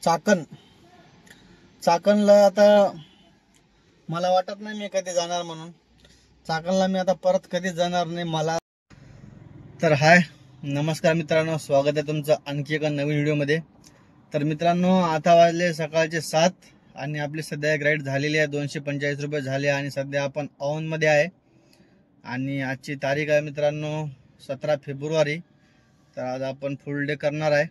चाकण चाकणला आता मला वाटत नाही मी कधी जाणार म्हणून. चाकणला मी आता परत कधी जाणार नाही. मला तर हाय नमस्कार मित्रांनो, स्वागत आहे तुमचं आणखी एका नवीन व्हिडिओमध्ये. तर मित्रांनो, आता वाजले सकाळचे 7 आणि आपली सध्या एक राईड झालेली आहे. 245 रुपये झाले आणि सध्या आपण औंधमध्ये आहे आणि आजची तारीख आहे मित्रांनो 17 फेब्रुवारी. तर आज आपण फुल डे करणार आहे.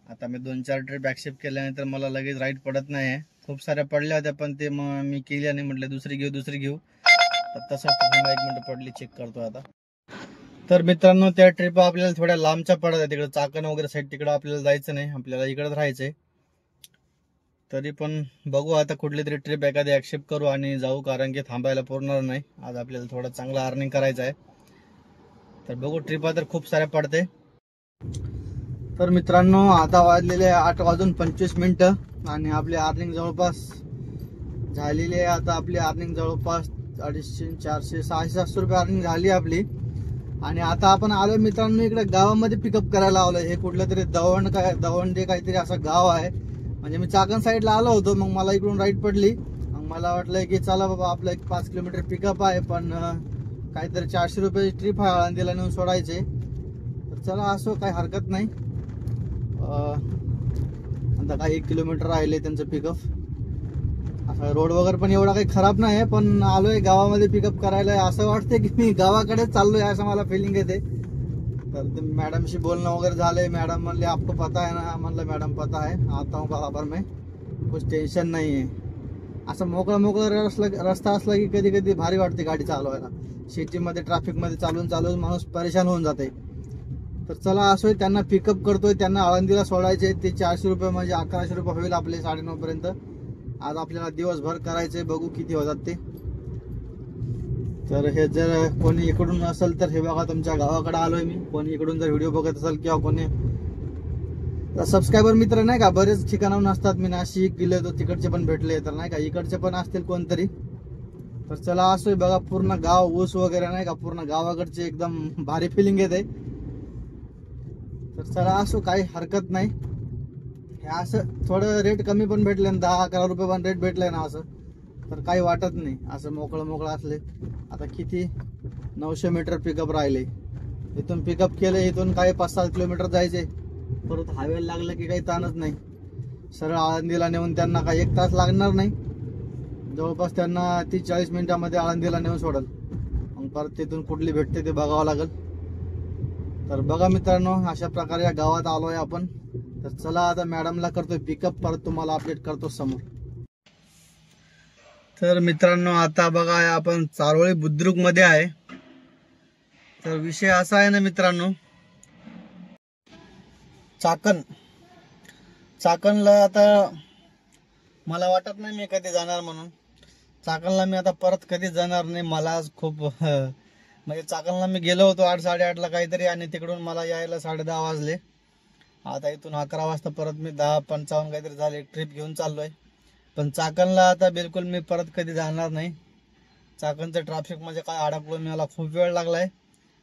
आता मी 2-4 ट्रिप ॲक्सेप्ट केल्यानंतर मला लगेच राईड पडत नाही आहे. खूप साऱ्या पडल्या होत्या पण ते मग मी केल्या नाही, म्हटलं दुसरी घेऊ. तर तसंच थांबा, 1 मिनिट पडली, चेक करतो आता. तर मित्रांनो, त्या ट्रिप आपल्याला थोड्या लांबच्या पडत आहे. तिकडे चाकण वगैरे साईड तिकडे आपल्याला जायचं नाही, आपल्याला इकडेच राहायचंय. तरी पण बघू आता कुठली तरी ट्रिप एखादी ॲक्सेप्ट करू आणि जाऊ, कारण की थांबायला पुरणार नाही. आज आपल्याला थोडं चांगलं अर्निंग करायचं आहे. तर बघू, ट्रिपा तर खूप साऱ्या पडते. तर मित्रांनो, आता वाजलेले 8:25 आणि आपली अर्निंग जवळपास झालेली आहे. आता आपली अर्निंग जवळपास 250, 400, 600 रुपये अर्निंग झाली आपली. आणि आता आपण आलो मित्रांनो इकडे गावामध्ये पिकअप करायला आलोय. हे कुठलं तरी दवंडे काहीतरी असं गाव आहे. म्हणजे मी चाकण साईडला आलो होतो, मग मला इकडून राईट पडली. मग मला वाटलं की चला बाबा, आपलं 5 किलोमीटर पिकअप आहे, पण काहीतरी 400 रुपयाची ट्रिप आहे, आळंदीला नेऊन सोडायचे. तर चला असो, काही हरकत नाही. आता काही 1 किलोमीटर राहिले त्यांचं पिकअप. असं रोड वगैरे पण एवढा काही खराब नाही आहे, पण आलोय गावामध्ये पिकअप करायला. असं वाटतंय की मी गावाकडे चाललोय असं मला फिलिंग येते. तर मॅडमशी बोलणं वगैरे झालंय. मॅडम म्हणले आपको पता है ना. म्हणलं मॅडम पता है, आता हूँ बराबर में, कुछ टेन्शन नाही आहे. असं मोकळा रस्ता असला की कधी कधी भारी वाटते गाडी चालवायला. सिटीमध्ये ट्रॅफिकमध्ये चालून माणूस परेशान होऊन जाते. तर चला असं त्यांना पिकअप करतोय, त्यांना आळंदीला सोडायचे. ते 400 रुपये म्हणजे 1100 रुपये होईल आपले 9:30 पर्यंत. आज आपल्याला दिवसभर करायचे, बघू किती होतात ते. तर हे जर कोणी इकडून असेल तर हे बघा, तुमच्या गावाकडे आलोय मी. कोणी इकडून जर व्हिडिओ बघत असेल किंवा कोणी सबस्क्रायबर मित्र नाही का, बरेच ठिकाणाहून असतात. मी नाशिक गेले तर तिकडचे पण भेटले, तर नाही का इकडचे पण असतील कोणतरी. तर चला असं बघा, पूर्ण गाव ऊस वगैरे नाही का, पूर्ण गावाकडचे एकदम भारी फिलिंग येते. तर चला असो, काही हरकत नाही. हे असं थोडं रेट कमी पण भेटले, 10-11 रुपये पण रेट भेटले ना असं, तर काही वाटत नाही. असं मोकळं असले. आता किती 900 मीटर पिकअप राहिले. इथून पिकअप केले, इथून काही 5-7 किलोमीटर जायचे. परत हायवे लागलं की काही ताणच नाही. सरळ आळंदीला नेऊन त्यांना काही 1 तास लागणार नाही. जवळपास त्यांना 30-40 मिनिटामध्ये आळंदीला नेऊन सोडल. मग परत तिथून कुठली भेटते ते बघावं लागेल. तर बघा मित्रांनो, अशा प्रकारे या गावात आलोय आपण. तर चला आता मॅडमला करतोय पिकअप, परत तुम्हाला अपडेट करतो समोर. तर मित्रांनो, आता बघा आपण चारोळी बुद्रुक मध्ये आहे. तर विषय असा आहे ना मित्रांनो, चाकणला आता मला वाटत नाही मी कधी जाणार म्हणून. चाकणला मी आता परत कधी जाणार नाही. मला आज खूप म्हणजे चाकणला मी गेलो होतो 8-8:30 काहीतरी, आणि तिकडून मला यायला 10:30 वाजले. आता इथून 11 वाजता परत मी 10:55 काहीतरी झाले ट्रिप घेऊन चाललोय. पण चाकणला आता बिलकुल मी परत कधी जाणार नाही. चाकणचं ट्रॅफिक म्हणजे काय अडकलो, मला खूप वेळ लागलाय.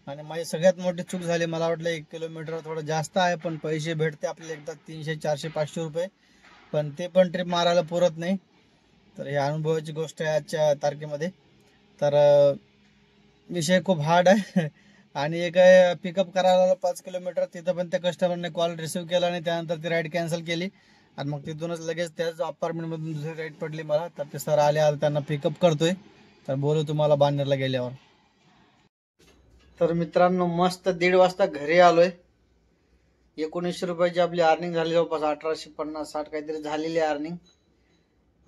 आणि माझी सगळ्यात मोठी चूक झाली, मला वाटलं 1 किलोमीटर थोडं जास्त आहे, पण पैसे भेटते आपल्याला एकदा 300, 400, 500 रुपये, पण ते पण ट्रिप मारायला पुरत नाही. तर ही अनुभवाची गोष्ट आहे आजच्या तारखेमध्ये. तर विषय खूप हार्ड आहे. आणि एक पिकअप करायला 5 किलोमीटर, तिथं पण त्या कस्टमरने कॉल रिसिव्ह केला आणि त्यानंतर ती राईड कॅन्सल केली. आणि मग तिथूनच लगेच त्याच अपार्टमेंटमधून दुसरी राईड पडली मला. तर ते सर आले, आज त्यांना पिकअप करतोय. तर बोलू तुम्हाला बांधरला गेल्यावर. तर मित्रांनो, मस्त 1:30 वाजता घरी आलोय. 1900 रुपयाची आपली अर्निंग झाली, जवळपास 1850-60 काहीतरी झालेली अर्निंग.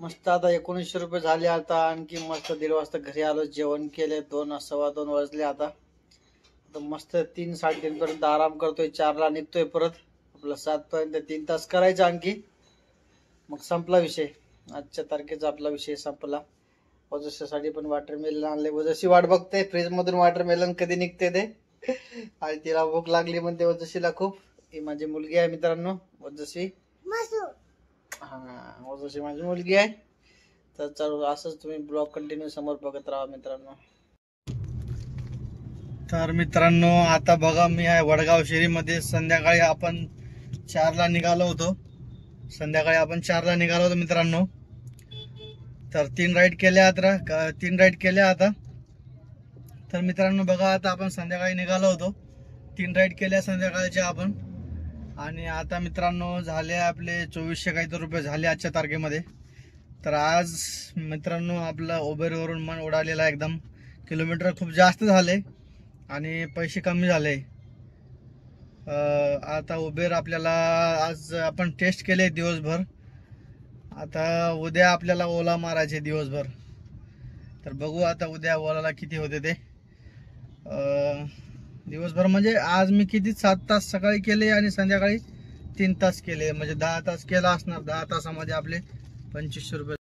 मस्त आता 1900 रुपये झाले. आता आणखी मस्त 1:30 वाजता घरी आलो, जेवण केले. 2-2:15 वाजले. आता मस्त 3-3:30 पर्यंत आराम करतोय. 4ला निघतोय परत. आपला 7 पर्यंत 3 तास करायचा आणखी, मग संपला विषय. आजच्या तारखेचा आपला विषय संपला. वजशीसाठी पण वॉटरमेलन आणले. वजशी वाट बघते फ्रीज मधून वॉटरमेलन कधी निघते ते. आणि तिला भूक लागली म्हणते वजशीला खूप. ही माझी मुलगी आहे मित्रांनो, वजशी. हा, वजशी माझी मुलगी आहे. तर चल असंच तुम्ही ब्लॉग कंटिन्यू समोर बघत राहा मित्रांनो. तर मित्रांनो, आता बघा मी आहे वडगाव शेरीमध्ये. संध्याकाळी आपण 4ला निघालो होतो. संध्याकाळी आपण 4ला निघालो होतो मित्रांनो. तर 3 राईड केल्या आता. तर मित्रांनो बघा, आता आपण संध्याकाळी निघालो होतो, 3 राईड केल्या संध्याकाळच्या आपण. आणि आता मित्रांनो झाले आपले 2400 काहीतरी रुपये झाले आजच्या तारखेमध्ये. तर आज मित्रांनो आपलं उबेरवरून मन उडालेला एकदम. किलोमीटर खूप जास्त झाले आणि पैसे कमी झाले. आता उबेर आपल्याला आज आपण टेस्ट केले दिवसभर. आता उद्या आपल्याला ओला मारायचे दिवसभर. तर बघू आता उद्या ओलाला किती होते ते. दिवसभर म्हणजे आज मी किती 7 तास सकाळी केले आणि संध्याकाळी 3 तास केले, म्हणजे 10 तास केला असणार. 10 तासामध्ये आपले 2500 रुपये.